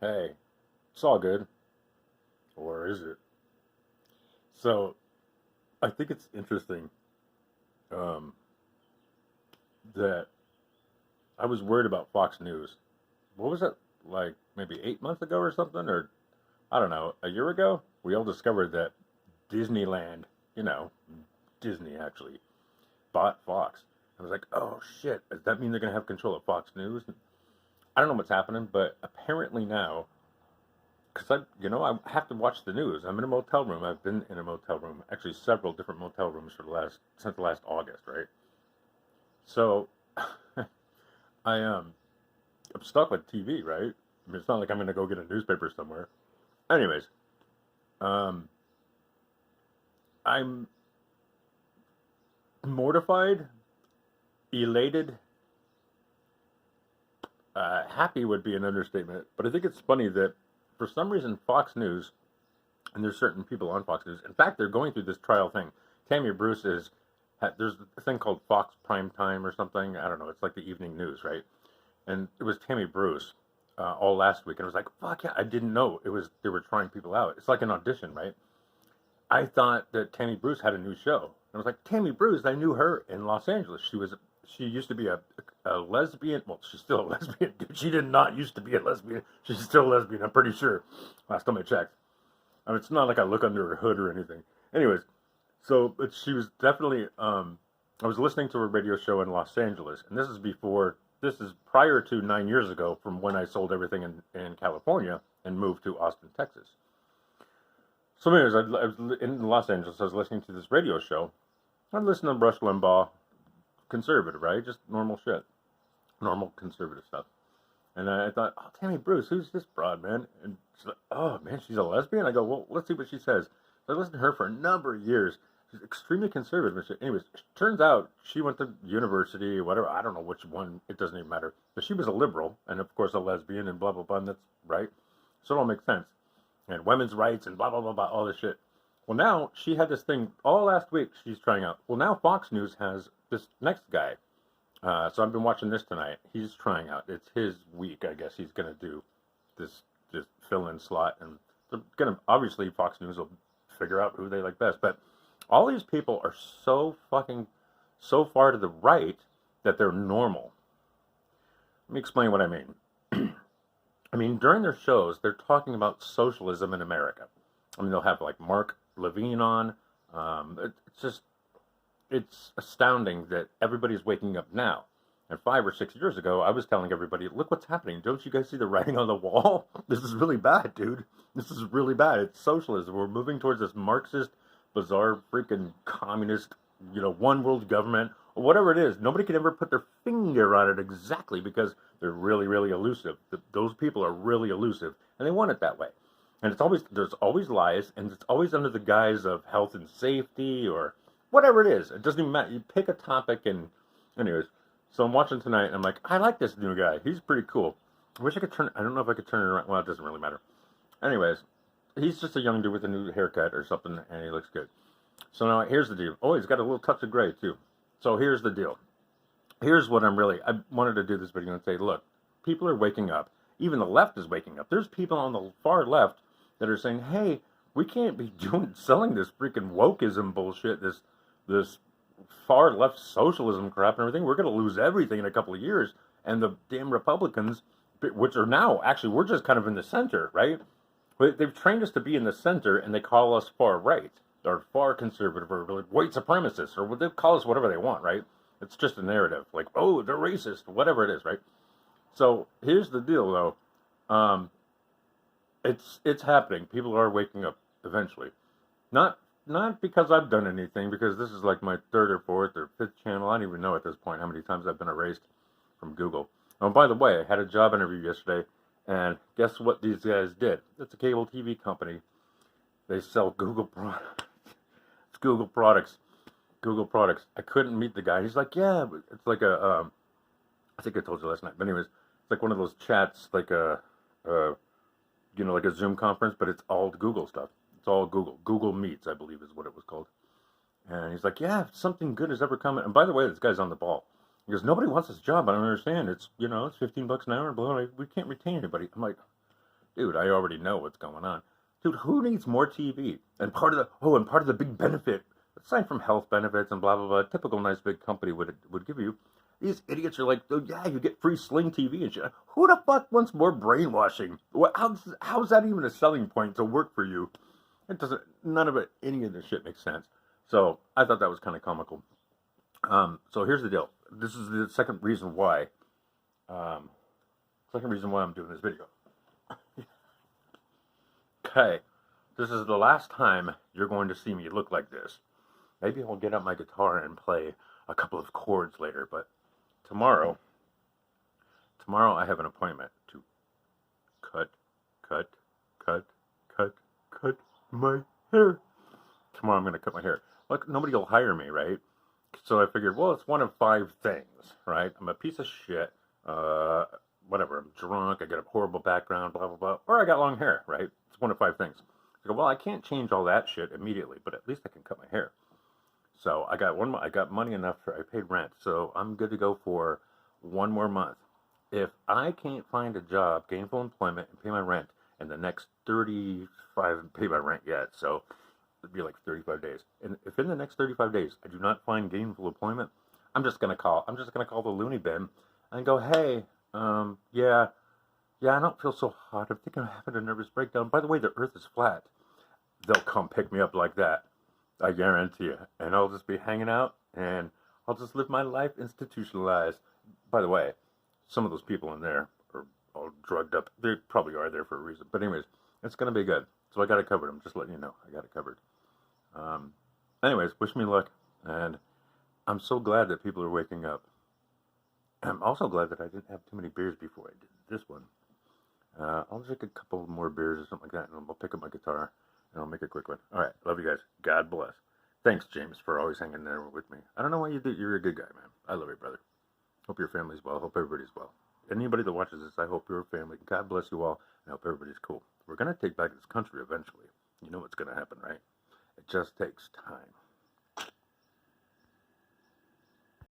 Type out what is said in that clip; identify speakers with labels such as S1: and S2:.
S1: Hey, it's all good. Or is it? So, I think it's interesting um, that I was worried about Fox News. What was it, like maybe 8 months ago or something? Or, I don't know, a year ago? We all discovered that Disneyland, you know, Disney actually bought Fox. I was like, oh shit, does that mean they're going to have control of Fox News? I don't know what's happening, but apparently now, because I have to watch the news. I'm in a motel room. I've been in a motel room, actually several different motel rooms since the last August, right? So I I'm stuck with TV, right? I mean, it's not like I'm gonna go get a newspaper somewhere. Anyways, um, I'm mortified, elated, happy would be an understatement. But I think it's funny that for some reason Fox News, and there's certain people on Fox News. In fact, they're going through this trial thing. Tammy Bruce is there's a thing called Fox Prime Time or something. I don't know. It's like the evening news, right? And it was Tammy Bruce all last week, and I was like, "Fuck yeah!" I didn't know it was they were trying people out. It's like an audition, right? I thought that Tammy Bruce had a new show. I was like, Tammy Bruce. I knew her in Los Angeles. She used to be a lesbian. Well, she's still a lesbian. She did not used to be a lesbian. She's still a lesbian. I'm pretty sure. Last time I checked. I mean, it's not like I look under her hood or anything. Anyways, so but she was definitely. I was listening to her radio show in Los Angeles, and this is before. This is prior to 9 years ago from when I sold everything in California and moved to Austin, Texas. So, anyways, I was in Los Angeles. I was listening to this radio show. I listened to Rush Limbaugh, conservative, right? Just normal shit, normal conservative stuff. And I thought, oh, Tammy Bruce, who's this broad, man? And she's like, oh, man, she's a lesbian? I go, well, let's see what she says. So I listened to her for a number of years. She's extremely conservative. Anyways, turns out she went to university, whatever. I don't know which one. It doesn't even matter. But she was a liberal and, of course, a lesbian and blah, blah, blah. And that's right. So it all makes sense. And women's rights and blah, blah, blah, blah, all this shit. Well, now she had this thing all last week she's trying out. Well, now Fox News has this next guy, so I've been watching this tonight. He's trying out. It's his week, I guess. He's gonna do this fill-in slot, and they're gonna obviously Fox News will figure out who they like best. But all these people are so far to the right that they're normal. Let me explain what I mean. I mean, during their shows, they're talking about socialism in America. I mean, they'll have like Mark Levine on. It's just it's astounding that everybody's waking up now. And 5 or 6 years ago, I was telling everybody, look what's happening. Don't you guys see the writing on the wall? This is really bad, dude. This is really bad. It's socialism. We're moving towards this Marxist, bizarre, freaking communist, one world government, or whatever it is. Nobody can ever put their finger on it exactly because they're really, really elusive. Those people are really elusive, and they want it that way. And there's always lies, and it's always under the guise of health and safety or whatever it is. It doesn't even matter. You pick a topic, and anyways. So I'm watching tonight, and I'm like, I like this new guy. He's pretty cool. I wish I could turn. I don't know if I could turn it around. Well, it doesn't really matter. Anyways, he's just a young dude with a new haircut or something, and he looks good. So now here's the deal. Oh, he's got a little touch of gray too. So here's the deal. Here's what I wanted to do this video and say, look, people are waking up. Even the left is waking up. There's people on the far left that are saying, hey, we can't be selling this freaking wokeism bullshit, this far left socialism crap and everything. We're going to lose everything in a couple of years. And the damn Republicans, which are now actually, we're just kind of in the center, right? But they've trained us to be in the center, and they call us far right or far conservative or like white supremacists, or they call us whatever they want, right? It's just a narrative, like, oh, they're racist, whatever it is, right? So here's the deal, though. It's happening. People are waking up eventually. Not because I've done anything, because this is like my third or fourth or fifth channel. I don't even know at this point how many times I've been erased from Google. Oh, by the way, I had a job interview yesterday, and guess what these guys did? It's a cable TV company. They sell Google products. It's Google products. Google products. I couldn't meet the guy. He's like, yeah, it's like I think I told you last night. But anyways, it's like one of those chats, like like a Zoom conference, but it's all Google stuff. It's all Google. Google Meets, I believe, is what it was called. And he's like, yeah, if something good has ever come. And by the way, this guy's on the ball. He goes, nobody wants this job. I don't understand. It's 15 bucks an hour. Blah, blah, we can't retain anybody. I'm like, Dude, I already know what's going on. Dude, who needs more TV? And part of the big benefit, aside from health benefits and blah blah blah, a typical nice big company would give you. These idiots are like, oh, yeah, you get free Sling TV and shit. Who the fuck wants more brainwashing? How's that even a selling point to work for you? It doesn't. None of it. Any of this shit makes sense. So I thought that was kind of comical. So here's the deal. This is the second reason why. Second reason why I'm doing this video. Okay, this is the last time you're going to see me look like this. Maybe I'll get out my guitar and play a couple of chords later, but tomorrow I have an appointment to cut my hair. Tomorrow I'm going to cut my hair. Look, nobody will hire me, right? So I figured, well, it's one of 5 things, right? I'm a piece of shit, whatever, I'm drunk, I got a horrible background, blah, blah, blah, or I got long hair, right? It's one of 5 things. I go, well, I can't change all that shit immediately, but at least I can cut my hair. So I got money enough I paid rent, so I'm good to go for 1 more month. If I can't find a job, gainful employment, and pay my rent in the next 35, pay my rent yet, so it'd be like 35 days. And if in the next 35 days I do not find gainful employment, I'm just gonna call the loony bin and go, hey, yeah, I don't feel so hot. I'm thinking I'm having a nervous breakdown. By the way, the earth is flat. They'll come pick me up like that. I guarantee you. And I'll just be hanging out and I'll just live my life institutionalized. By the way, some of those people in there are all drugged up. They probably are there for a reason. But anyways, it's going to be good. So I got it covered. I'm just letting you know. I got it covered. Anyways, wish me luck. And I'm so glad that people are waking up. I'm also glad that I didn't have too many beers before I did this one. I'll drink a couple more beers or something like that, and I'll pick up my guitar, and I'll make a quick one. All right, love you guys. God bless. Thanks, James, for always hanging there with me. I don't know why you do. You're a good guy, man. I love you, brother. Hope your family's well. Hope everybody's well. Anybody that watches this, I hope your family. God bless you all, and I hope everybody's cool. We're going to take back this country eventually. You know what's going to happen, right? It just takes time.